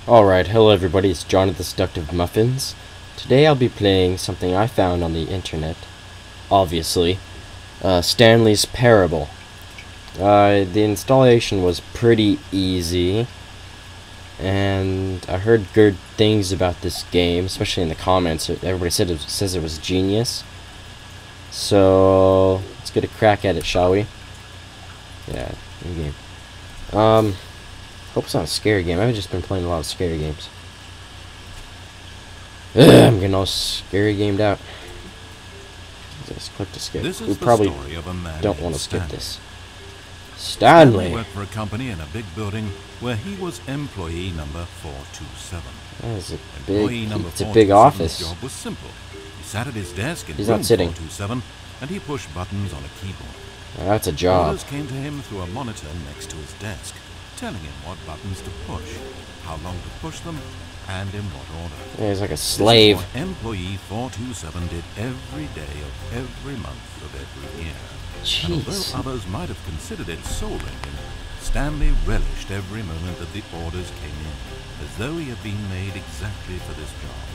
Alright, hello everybody, it's John at TheSeductiveMuffins. Today I'll be playing something I found on the internet, obviously, Stanley's Parable. The installation was pretty easy, and I heard good things about this game, especially in the comments. Everybody says it was genius. So, let's get a crack at it, shall we? Yeah, new game. Hope it's not a scary game. I've just been playing a lot of scary games. Ugh, I'm getting all scary gamed out. Just click to skip. We probably don't want to skip this. Stanley worked for a company in a big building where he was employee number 427. That is a big office. His job was simple. He sat at his desk in He's room not sitting. 427 and he pushed buttons on a keyboard. That's a job. Orders came to him through a monitor next to his desk, telling him what buttons to push, how long to push them, and in what order. Yeah, he's like a slave. This is what employee 427 did every day of every month of every year. And although others might have considered it soul-wrenching, Stanley relished every moment that the orders came in, as though he had been made exactly for this job.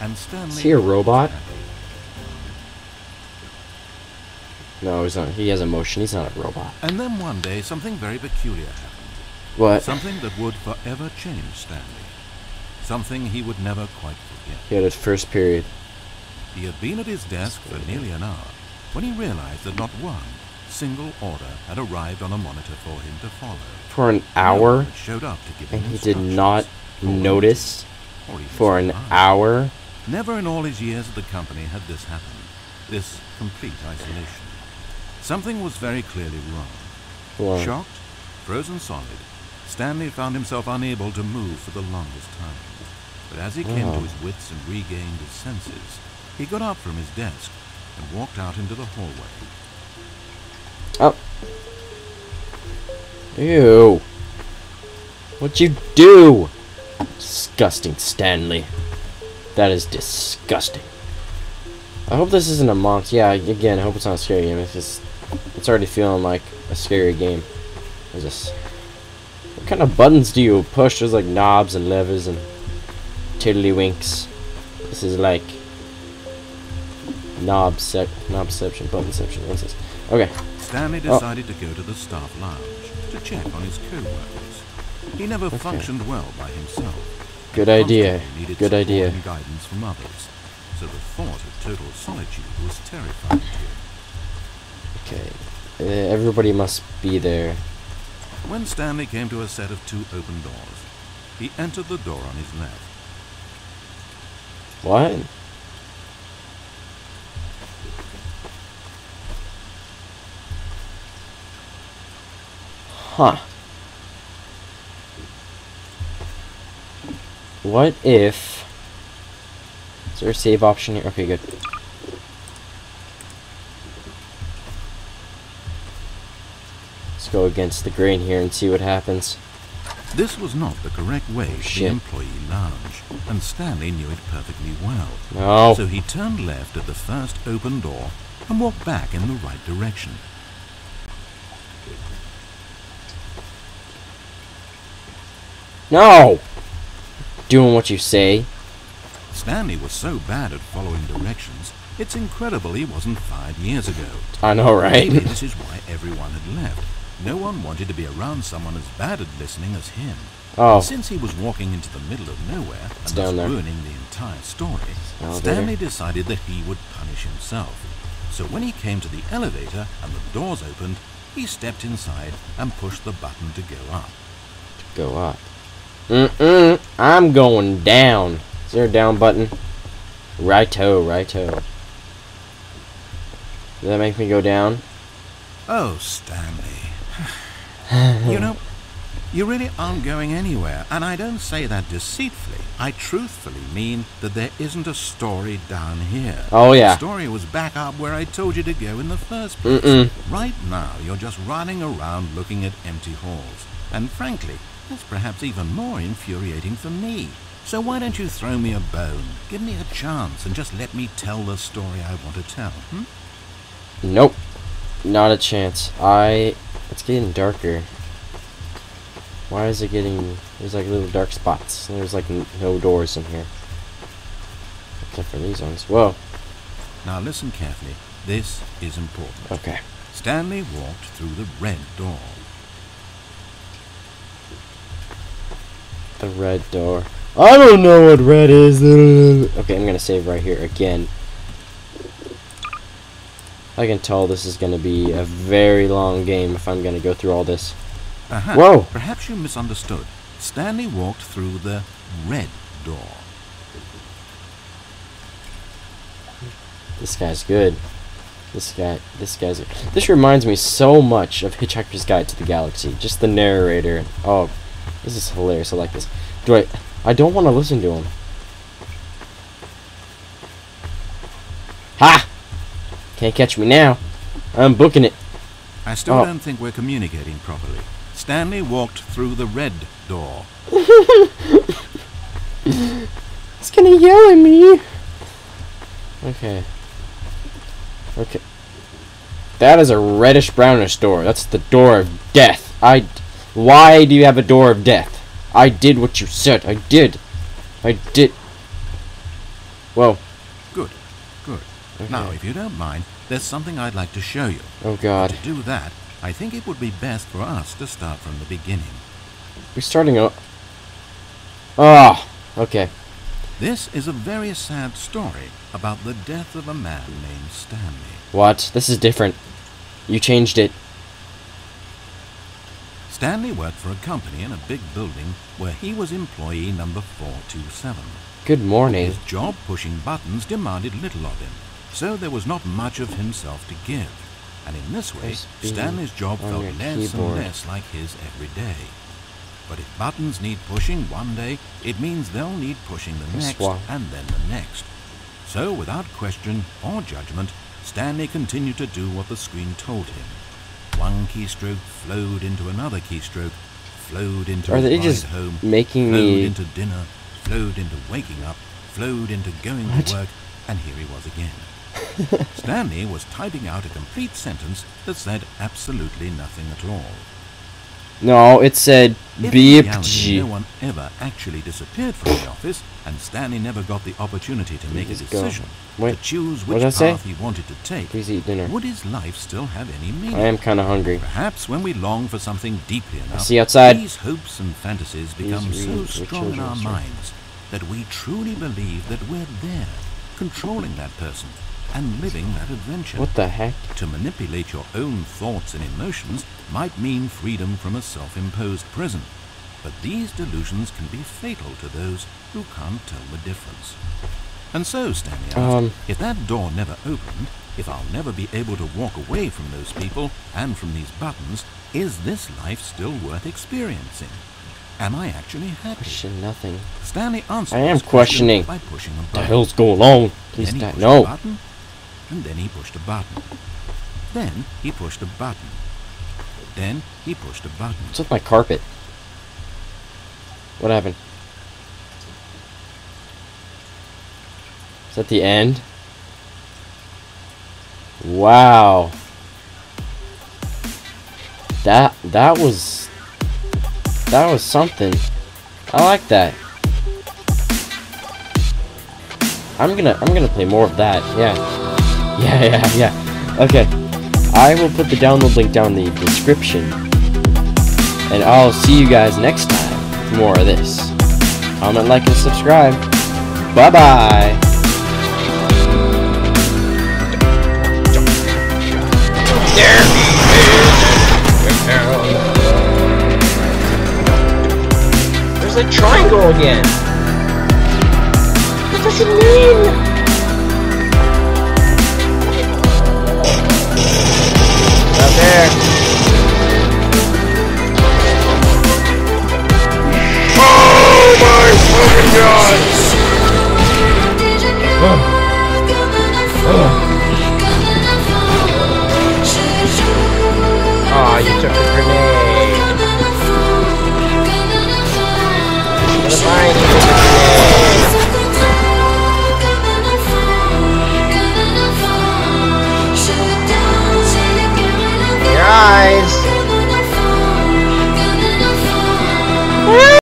And Stanley... Is he a robot? No, he's not. He has emotion. He's not a robot. And then one day, something very peculiar happened. What? Something that would forever change Stanley. Something he would never quite forget. He had his first period. He had been at his desk for nearly an hour when he realized that not one single order had arrived on a monitor for him to follow. For an hour? No one showed up to give him And he did instructions, not notice for an hour? Never in all his years at the company had this happened. This complete isolation. Something was very clearly wrong. Wow. Shocked, frozen solid, Stanley found himself unable to move for the longest time. But as he came to his wits and regained his senses, he got up from his desk and walked out into the hallway. Oh. Ew. What'd you do? Disgusting, Stanley. That is disgusting. I hope this isn't a monster. Yeah, again, I hope it's not a scary game. It's already feeling like a scary game. What is this? What kind of buttons do you push? There's like knobs and levers and tiddlywinks. This is like knobception, buttonception. What's this? Okay. Stanley decided to go to the staff lounge to check on his co-workers. He never functioned well by himself. Good idea. Needed Good idea. And guidance from others. So the thought of total solitude was terrifying to him. Okay. Everybody must be there. When Stanley came to a set of two open doors, he entered the door on his left. What? Huh. What if... Is there a save option here? Okay, good. Let's go against the grain here and see what happens. This was not the correct way to the employee lounge, and Stanley knew it perfectly well. No. So he turned left at the first open door and walked back in the right direction. No! Doing what you say. Stanley was so bad at following directions, it's incredible he wasn't 5 years ago. I know, right? Maybe this is why everyone had left. No one wanted to be around someone as bad at listening as him. Oh. Since he was walking into the middle of nowhere and thus ruining the entire story, Stanley decided that he would punish himself. So when he came to the elevator and the doors opened, he stepped inside and pushed the button to go up. Go up. I'm going down. Is there a down button? Righto, righto. Does that make me go down? Oh, Stanley. You know, you really aren't going anywhere, and I don't say that deceitfully. I truthfully mean that there isn't a story down here. Oh, yeah. The story was back up where I told you to go in the first place. Right now, you're just running around looking at empty halls. And frankly, that's perhaps even more infuriating for me. So why don't you throw me a bone, give me a chance, and just let me tell the story I want to tell, Nope. Not a chance. It's getting darker. Why is it getting... There's like little dark spots. There's like no doors in here. Except for these ones. Whoa. Now listen carefully. This is important. Okay. Stanley walked through the red door. The red door. I don't know what red is. Okay, I'm gonna save right here again. I can tell this is gonna be a very long game if I'm gonna go through all this. Whoa! Perhaps you misunderstood. Stanley walked through the red door. This guy's good. This reminds me so much of Hitchhiker's Guide to the Galaxy. Just the narrator. Oh, this is hilarious. I like this. I don't want to listen to him. Ha! Can't catch me now. I'm booking it. I still don't think we're communicating properly. Stanley walked through the red door. It's gonna yell at me. Okay. Okay. That is a reddish brownish door. That's the door of death. Why do you have a door of death? I did what you said. I did. Whoa. Good. Good. Okay. Now, if you don't mind, there's something I'd like to show you. Oh, God. But to do that, I think it would be best for us to start from the beginning. We're starting up. Oh, okay. This is a very sad story about the death of a man named Stanley. What? This is different. You changed it. Stanley worked for a company in a big building where he was employee number 427. Good morning. His job pushing buttons demanded little of him, so there was not much of himself to give. And in this way, Stanley's job felt less and less like his every day. But if buttons need pushing one day, it means they'll need pushing the next, and then the next. So, without question or judgment, Stanley continued to do what the screen told him. One keystroke flowed into another keystroke, flowed into his ride home, flowed into dinner, flowed into waking up, flowed into going to work, and here he was again. Stanley was typing out a complete sentence that said absolutely nothing at all. No, it said beep G. No one ever actually disappeared from the office, and Stanley never got the opportunity to make a decision, to choose which path he wanted to take. Please eat dinner. Would his life still have any meaning? I am kind of hungry. Perhaps when we long for something deeply enough, see outside. These hopes and fantasies become so strong in our minds that we truly believe that we're there, controlling that person, and living that adventure. What the heck? To manipulate your own thoughts and emotions might mean freedom from a self-imposed prison, but these delusions can be fatal to those who can't tell the difference. And so, Stanley asked, if that door never opened, if I'll never be able to walk away from those people and from these buttons, is this life still worth experiencing? Am I actually happy? Question nothing. Stanley answered. I am questioning. By pushing a button. The hell's going on? Please die. No. And then he pushed a button. Then he pushed a button. Then he pushed a button. What's with my carpet? What happened? Is that the end? Wow. That was something. I like that. I'm gonna play more of that. Yeah. Okay. I will put the download link down in the description. And I'll see you guys next time for more of this. Comment, like, and subscribe. Bye-bye. There he is. There's a triangle again. What does it mean? Out there.